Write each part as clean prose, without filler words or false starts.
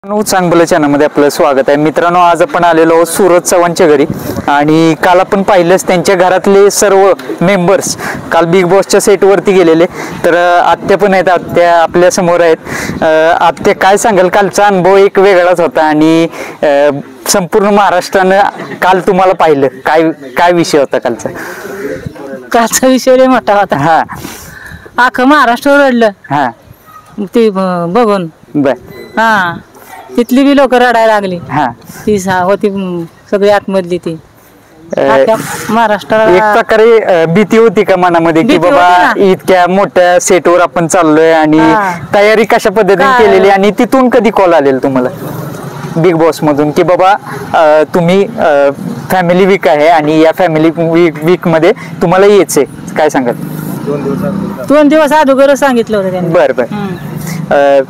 चांगलं चॅनलमध्ये आपलं स्वागत आहे मित्रांनो. आज आपण आलेलो सूरज चव्हाणच्या घरी आणि काल आपण पाहिलंच त्यांच्या घरातले सर्व मेंबर्स काल बिग बॉसच्या सेटवरती गेलेले. तर आत्या पण आहेत, आत्या आपल्या समोर आहेत. आत्या काय सांगाल, कालचा अनुभव एक वेगळाच होता आणि संपूर्ण महाराष्ट्रानं काल तुम्हाला पाहिलं, काय काय विषय होता कालचा? कालचा विषय लय मोठा होता. हा, अख्खं महाराष्ट्र रडलं हा, ते बघून. बर, हा, तिथली बी लोक रडायला लागली. हा, ती होती सगळी आतमधली ती अख्ख्या महाराष्ट्राला. एक प्रकारे भीती होती का मनामध्ये की भीती बाबा होती ना. इतक्या मोठ्या सेटवर आपण चाललोय आणि हा. तयारी कशा पद्धतीने काय? केलेली, आणि तिथून कधी कॉल आलेला तुम्हाला बिग बॉस मधून की बाबा तुम्ही फॅमिली वीक आहे आणि या फॅमिली वीक मध्ये तुम्हाला यायचंय, काय सांगाल? 2 दिवस अगोदरच सांगितलं होतं त्यांनी. बर बर.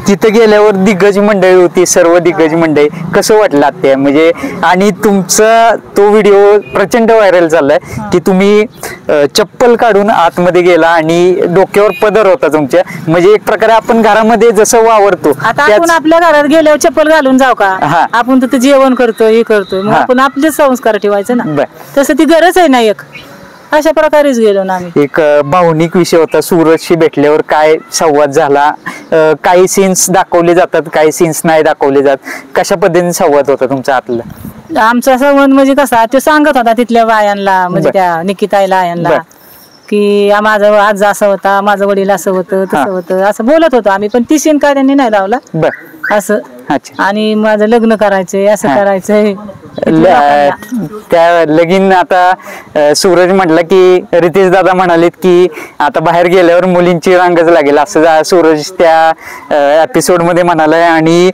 तिथं गेल्यावर दिग्गज मंडळी होती, सर्व दिग्गज मंडळी. कसं वाटलं ते म्हणजे? आणि तुमचा तो व्हिडिओ प्रचंड व्हायरल झालाय की तुम्ही चप्पल काढून आतमध्ये गेला आणि डोक्यावर पदर होता तुमच्या. म्हणजे एक प्रकारे आपण घरामध्ये जसं वावरतो आता आपण आपल्या घरात गेल्यावर चप्पल घालून जाऊ का? हा. आपण तिथं जेवण करतोय, हे करतोय, मग हा. आपण आपले संस्कार ठेवायचे ना. बर. तसं ती गरज आहे ना. एक अशा प्रकारेच गेलो ना आम्ही. एक भावनिक विषय होता. सूरजशी भेटल्यावर काय संवाद झाला? काही सीन्स दाखवले जातात, काही सीन्स नाही दाखवले जात. कशा पद्धतीने संवाद होता तुमचा आतला? आमचा संबंध म्हणजे कसा, तो सांगत होता तिथल्या बायांना, म्हणजे बर. त्या निकिताईला यांना, बर. की माझं आज असं होता, माझं वडील असं होतं, हा. तसं होतं, असं बोलत होतो आम्ही. पण ती सीन काय त्यांनी नाही लावला बर. असं. अच्छा. आणि माझं लग्न करायचंय, असं हा. करायचंय. त्या लगीन आता सूरज म्हटलं की रितेश दादा म्हणालेत की आता बाहेर गेल्यावर मुलींची रांगच लागेल, असं सूरज त्या एपिसोड मध्ये म्हणालाय. आणि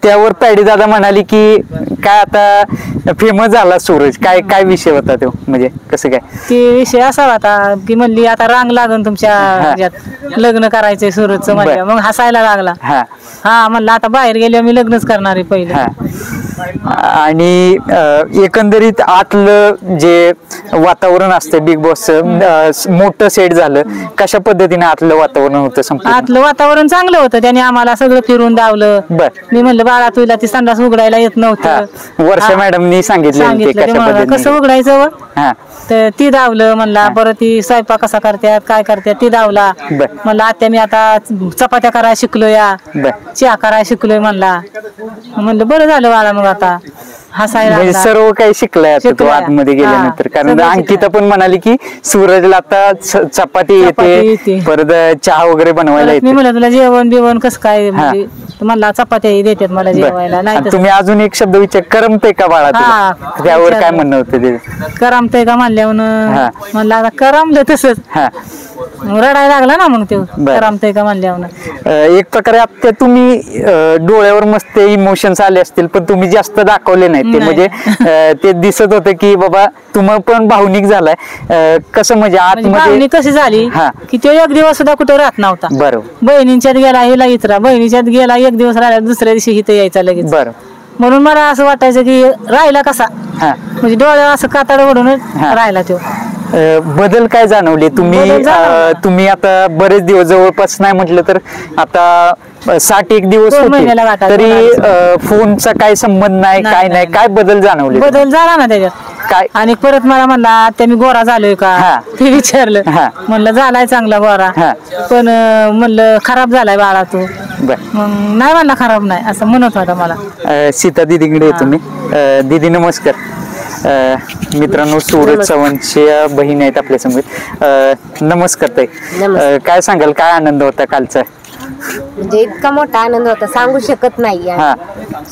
त्यावर पॅडी दादा म्हणाली की काय आता फेमस झाला सूरज. काय काय विषय होता तो, म्हणजे कसं काय? ती विषय असा होता की म्हणली आता रांग लागन तुमच्या ह्याच्यात, लग्न करायचंय सूरजचं म्हणलं. मग हसायला लागला. हा, हा, म्हणलं आता बाहेर गेल्यावर मी लग्नच करणार आहे पहिलं. हा. आणि एकंदरीत आतलं जे वातावरण असतं बिग बॉसचं, मोठं सेट झालं, कशा पद्धतीने आतलं वातावरण होतं संपूर्ण? आतलं वातावरण चांगलं होतं. त्याने आम्हाला सगळं फिरून दावलं. बर. मी म्हणलं बाळा तुला ती संडास उघडायला येत नव्हतं. वर्षा मॅडमनी सांगितलं ते कशा पद्धतीने कसं उघडायचं व? हा, तर ती दावलं म्हणला. परत ती स्वयंपाक कसा करतात, काय करतात, ती दावला. बर. म्हणलं आत्या मी आता चपात्या करायला शिकलो, या बर. चहा करायला शिकलोय म्हणला. म्हणलं बरं झालं बाळा, मग आता हसायला म्हणजे लागला. सर्व काही शिकलाय आता तो शिकलाय. आतमध्ये गेल्यानंतर. हा, कारण सगळं अंकिता शिकलाय. पण म्हणाली की सूरजला आता चपाती चपाती येते, येते. परत चहा वगैरे बनवायला परत मी येते. म्हणलं तुला जेवण बिवण कसं काय, म्हणजे म्हणला चपात्या देतात मला जेवायला. नाही आणि तसं तुम्ही अजून एक शब्द विचार, करमते का बाळा तुला? हा, त्यावर काय विचारलं. म्हणणं होतं ते? करमतंय का म्हणल्यावर हा. म्हणलं आता करमलं तसंच. हा, मग रडायला लागला ना. मग ते बर. करमतंय का म्हणल्यावर. एक प्रकारे आता तुम्ही डोळ्यावर मस्त इमोशन्स आले असतील, पण तुम्ही जास्त दाखवले नाहीत ते. नाही. म्हणजे ते दिसत होतं की बाबा तुम्हाला पण भावनिक झालाय. कसं म्हणजे म्हणजे आतमध्ये? भावनिक कशी झाली हा. की तो एक दिवस सुद्धा कुठं राहत नव्हता. बरोबर, बहिणींच्यात गेला, हिला इतरा, बहिणीच्यात गेला, एक दिवस राहिला, दुसऱ्या दिवशी इथं यायचा लगेच. बरोबर. म्हणून मला असं वाटायचं की राहिला कसा, हा. म्हणजे डोळ्यावर असं कातड ओढूनच हा. राहिला तो. बदल काय जाणवले तुम्ही? बदल जाणवला. तुम्ही आता बरेच दिवस, जवळपास नाही म्हटलं तर आता 61 दिवस 2 होते, महिन्याला गाठायला तरी फोनचा काय संबंध नाही, नाही, काय नाही. नाही. काय बदल जाणवले? बदल झाला ना त्याच्यात. काय? आणि परत मला म्हणला त्या मी गोरा झालोय का, हा. ते विचारलं. हा. म्हणलं झालाय चांगला गोरा, हा. पण म्हणलं खराब झालाय बाळा तू. बर. मग नाही म्हणला खराब नाही, असं म्हणत होता मला. सीता दिदीकडे येतो मी. दीदी नमस्कार. मित्रांनो, सूरज चव्हाणच्या बहीण आहेत आपल्या समोर. नमस्कार ताई. काय सांगाल, काय आनंद होता कालचा? म्हणजे इतका मोठा आनंद होता, सांगू शकत नाही. हा.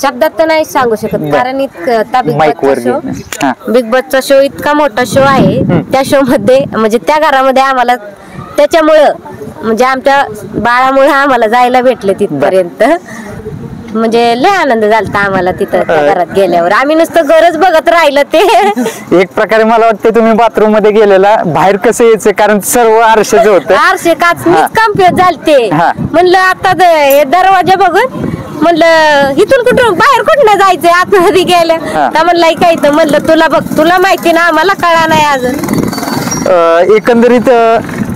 शब्दात तर नाही सांगू शकत. कारण इतका माईक वर शो, हा. बिग बॉसचा शो इतका मोठा शो आहे. त्या शो मध्ये म्हणजे त्या घरामध्ये आम्हाला त्याच्यामुळं, म्हणजे आमच्या बाळामुळे आम्हाला जायला भेटले तिथपर्यंत. म्हणजे लय आनंद झाला आम्हाला तिथं त्या घरात गेल्यावर. आम्ही नुसतं गरज बघत राहिलं ते. एक प्रकारे मला वाटतं तुम्ही बाथरूम मध्ये गेलेला, बाहेर कसं यायचं, कारण सर्व आरशाचं होतं. आरशे काच मीच कम्प्युटर झालते. हा. म्हणलं आता हे दरवाजा बघून म्हणलं इथून कुठून बाहेर कुठं जायचंय, आतमध्ये गेलं. हा. तर म्हणलं काय तर म्हणलं तुला बघ, तुला माहिती ना, आम्हाला कळा नाही अजून. एकंदरीत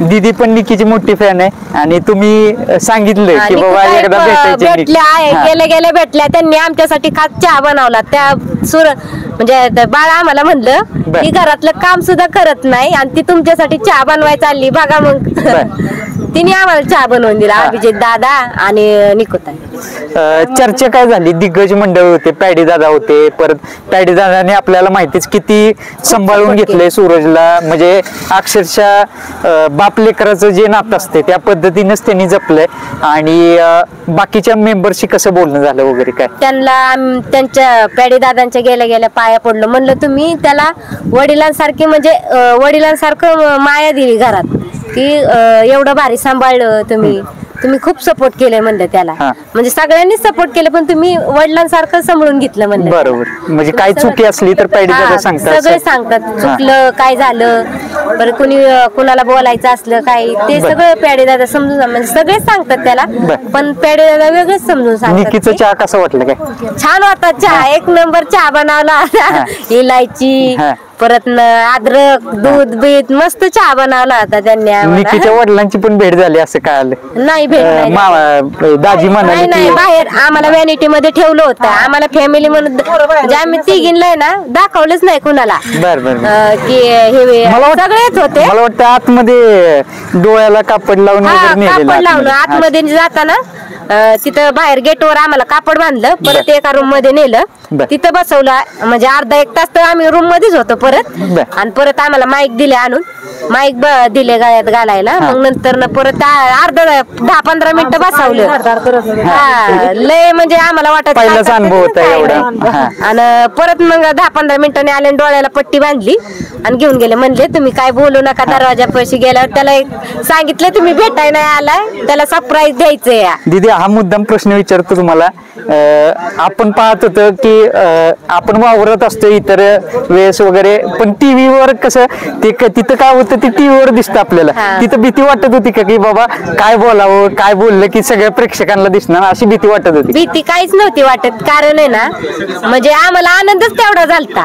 दीदी पण निकीची मोठी फॅन आहे आणि तुम्ही सांगितलं की बाबा एकदा भेटायचे भेटल्या गेल्या गेल्या भेटल्या त्यांनी आमच्यासाठी खास चहा बनवला त्या म्हणजे बाळा आम्हाला म्हणलं की घरातलं काम सुद्धा करत नाही आणि ती तुमच्यासाठी चहा बनवायला चालली बघा मग तिने आम्हाला चहा बनवून दिला अभिजित दादा आणि निकोताई चर्चा काय झाली दिग्गज मंडळ होते पॅडी दादा होते परत पॅडी दादाने आपल्याला माहितीच किती सांभाळून घेतलंय सूरजला म्हणजे अक्षरशः बाप लेकराचं जे नातं असते त्या पद्धतीनेच त्यांनी जपलंय आणि बाकीच्या मेंबरशी कसं बोलणं झालं वगैरे काय त्यांच्या पॅडी दादांच्या गेल्या गेल्या पाया पडलं म्हणलं तुम्ही त्याला वडिलांसारखे म्हणजे वडिलांसारखं माया दिली घरात की एवढं भारी सांभाळलं तुम्ही खूप सपोर्ट केले म्हणलं त्याला म्हणजे सगळ्यांनीच सपोर्ट केलं पण तुम्ही वडिलांसारखं सांभाळून घेतलं म्हणलं बरोबर म्हणजे काही चुकी असली तर पॅडी दादा सांगतात सगळे सांगतात चुकलं काय झालं बरं कुणाला बोलायचं असलं काय ते सगळं पॅडी दादा समजून म्हणजे सगळेच सांगतात त्याला पण पॅडी दादा वेगळंच समजून सांगतात निकीचं चहा कसं वाटलं काय छान होता चहा एक नंबर चहा बनवला इलायची परत अद्रक दूध बीत मस्त चहा बनवला होता त्यांनी निकीच्या वडिलांची पण भेट झाली असं काय आलं नाही भेट दाजी म्हणाले नाही बाहेर आम्हाला व्हॅनिटी मध्ये ठेवलं होतं आम्हाला फॅमिली म्हणून म्हणजे आम्ही तिघींना ना दाखवलंच नाही कुणाला की हे सगळेच होते मला वाटतं आतमध्ये डोळ्याला कापड लावून कापड लावलं आतमध्ये जाताना तिथं बाहेर गेटवर आम्हाला कापड बांधलं परत एका रूम मध्ये नेलं तिथं बसवलं म्हणजे अर्धा एक तास तर आम्ही रूम मध्येच होतो परत आणि परत आम्हाला माईक दिले आणून माईक दिले गळ्यात घालायला मग नंतर परत अर्धा 10-15 मिनिटं बसवलं लय म्हणजे आम्हाला वाटत आणि परत मग 10-15 मिनिटांनी आले डोळ्याला पट्टी बांधली आणि घेऊन गेले म्हणले तुम्ही काय बोलू नका दरवाजा पैसे गेल्यावर त्याला सांगितलं तुम्ही भेटाय नाही आलाय त्याला सरप्राईज द्यायचंय दीदी हा मुद्दाम प्रश्न विचारतो तुम्हाला आपण पाहत होतो की आपण वावरत असतो इतर वेळेस वगैरे पण टीव्हीवर कसं ते तिथं काय होतं ते टीव्हीवर दिसतं आपल्याला तिथं भीती वाटत होती का की बाबा काय बोलावं काय बोललं की सगळ्या प्रेक्षकांना दिसणार अशी भीती वाटत होती भीती काहीच नव्हती वाटत कारण आहे ना म्हणजे आम्हाला आनंदच तेवढा झालता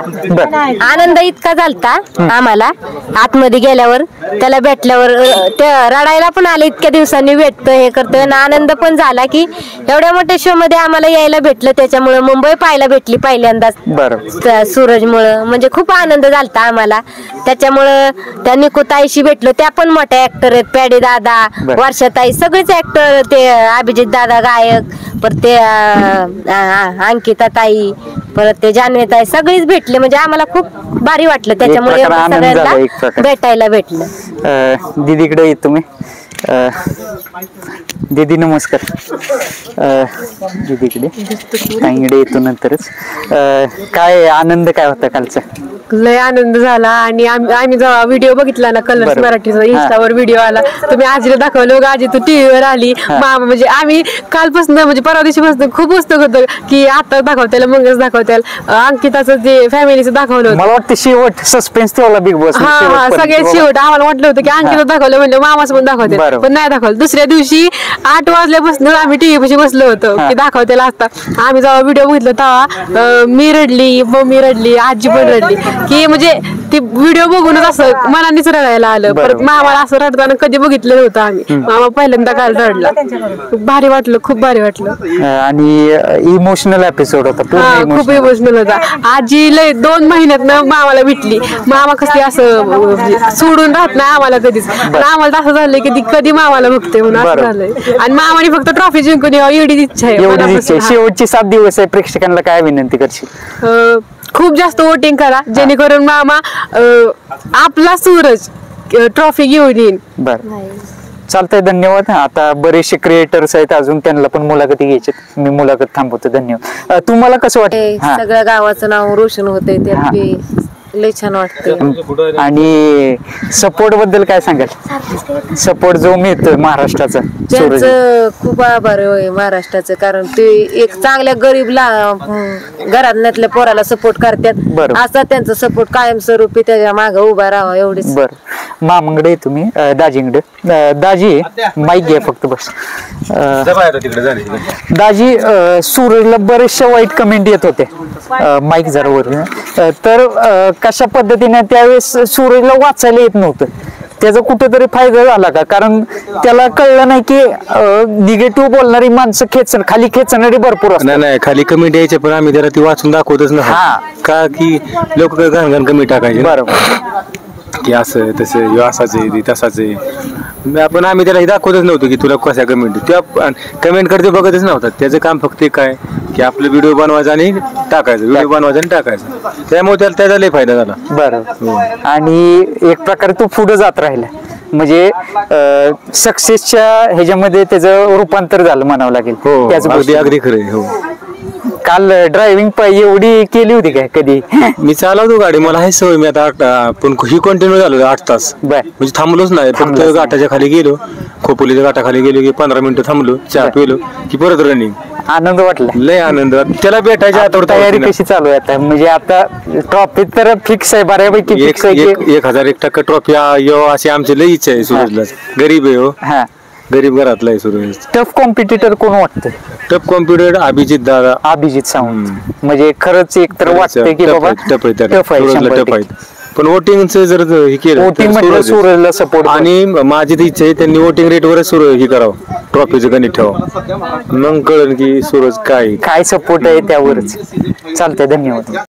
आनंद इतका झालता आम्हाला आतमध्ये गेल्यावर त्याला भेटल्यावर रडायला पण आले इतक्या दिवसांनी भेटतोय हे करतोय ना आनंद पण झाला की एवढ्या मोठ्या शो मध्ये आम्हाला यायला भेटलं त्याच्यामुळे मुंबई पाहायला भेटली पहिल्यांदाच सूरजमुळं म्हणजे खूप आनंद झालता आम्हाला त्याच्यामुळं त्या निकोताईशी भेटलो त्या पण मोठ्या ऍक्टर आहेत पॅडी दादा वर्षाताई सगळेच ऍक्टर ते अभिजित दादा गायक परत ते अंकिता ताई परत ते जान्हवी ताई सगळीच भेटले म्हणजे आम्हाला खूप भारी वाटलं त्याच्यामुळे सगळ्यांना भेटायला भेटलं दीदीकडे येतो मी दीदी नमस्कार दीदीकडे ताईकडे येतो नंतरच काय आनंद काय होता कालचा लय आनंद झाला आणि आम्ही जेव्हा व्हिडिओ बघितला ना कलर्स मराठीचा इंस्टावर व्हिडिओ आला तुम्ही आजीला दाखवलं बघा आजी तू टीव्हीवर आली मामा म्हणजे आम्ही कालपासून म्हणजे परवा दिवशीपासून खूप पुस्तक होतं की आता दाखवताल मगच दाखवताल अंकिताचं जे फॅमिलीचं दाखवलं होतं मला वाटतं शेवट सस्पेन्स ठेवला बिग बॉस हा सगळ्यात शेवट आम्हाला वाटलं होतं की अंकिता दाखवलं म्हणजे मामाचं पण दाखवते पण नाही दाखवलं दुसऱ्या दिवशी 8 वाजल्यापासून आम्ही टीव्ही पाशी बसलो होतो की दाखवतेला असता आम्ही जेव्हा व्हिडिओ बघितला तेव्हा मी रडली मम्मी रडली आजी पण रडली की म्हणजे ती व्हिडिओ बघूनच असं मनानेच रडायला आलं परत मामाला असं रडताना कधी बघितलं नव्हतं आम्ही मामा पहिल्यांदा काल रडला भारी वाटलं खूप भारी वाटलं आणि इमोशनल एपिसोड होता खूप इमोशनल होता आजी लय 2 महिन्यात मामाला भेटली मामा कसली असं सोडून राहत नाही आम्हाला कधीच पण आम्हाला असं झालंय की ती कधी मामाला बघते म्हणून असं झालंय आणि मामाने फक्त ट्रॉफी जिंकून यावं एवढी इच्छा आहे शेवटची 7 दिवस आहे प्रेक्षकांना काय विनंती करशील खूप जास्त वोटिंग करा जेणेकरून मामा आपला सूरज ट्रॉफी घेऊन येईल बरं चालतंय धन्यवाद आता बरेचसे क्रिएटर्स आहेत अजून त्यांना पण मुलाखती घ्यायची मी मुलाखत थांबवतो धन्यवाद तुम्हाला कसं वाटतं सगळ्या गावाचं नाव रोशन होतंय ते लय छान वाटते आणि सपोर्ट बद्दल काय सांगाल सपोर्ट जो मिळतोय महाराष्ट्राचा त्यांचं खूप आभार आहे महाराष्ट्राचं कारण ते एक चांगल्या गरीबला घरातल्या पोराला सपोर्ट करतात असा त्यांचा सपोर्ट कायमस्वरूपी त्याच्या मागे उभा राहावा एवढीच बरं मामांकडे तुम्ही दाजींकडे दाजी माईक घ्या फक्त बस दाजी सूरजला बरेचशा वाईट कमेंट येत होते माईक जरा वर तर कशा पद्धतीने त्यावेळेस सूरजला वाचायला येत नव्हतं त्याचा कुठेतरी फायदा झाला का? कारण त्याला कळलं नाही की निगेटिव्ह बोलणारी माणसं खाली खेचणारी भरपूर असतात. नाही खाली कमेंट यायचे, पण आम्ही त्याला ती वाचून दाखवतच नाही का की लोक घाण कमेंट टाकायचे. बरोबर. की असं तसं ह्यो असाच आहे तसाच आहे, पण आम्ही त्याला हे दाखवतच नव्हतो की तुला कशा कमेंट. त्या कमेंट करते बघतच नव्हतात. त्याचं काम फक्त काय की आपलं व्हिडिओ बनवायचा आणि टाकायचं, व्हिडिओ बनवायचा आणि टाकायचं. त्यामुळे त्याचा लय फायदा झाला. बरोबर. आणि एक प्रकारे तू पुढे जात राहिला, म्हणजे सक्सेसच्या ह्याच्यामध्ये त्याचं रूपांतर झालं म्हणावं लागेल. हो अगदी खरं. हो काल ड्रायव्हिंग एवढी केली होती काय कधी? मी चालवतो गाडी, मला आहे सवय. मी आता पण ही कंटिन्यू झालो 8 तास, म्हणजे थांबलोच नाही. फक्त घाटाच्या खाली गेलो, खोपोलीच्या घाटाखाली गेलो की 15 मिनिटं थांबलो, चहा पिलो की परत रनिंग. आनंद वाटला, लय आनंद. त्याला भेटायच्या आता तयारी कशी चालू आहे आता? म्हणजे आता ट्रॉफी तर फिक्स आहे, बऱ्यापैकी फिक्स आहे. 1001% ट्रॉफी अशी आमची लय इच्छा आहे. सूरजला गरीब आहे. हो गरीब घरातला आहे सूरज. टफ कॉम्पिटिटर कोण वाटतं? Tough competitor Abhijit Sawant. म्हणजे खरंच एक तर वाटतं की बाबा टफ आहे. पण वोटिंगचं जर हे केलं सूरजला सपोर्ट. आणि माझी तर इच्छा आहे त्यांनी वोटिंग रेटवरच सूरज हे करावं, ट्रॉफीचं गणित ठेवावं. मग कळलं की सूरज काय सपोर्ट आहे त्यावरच. चालतंय, धन्यवाद.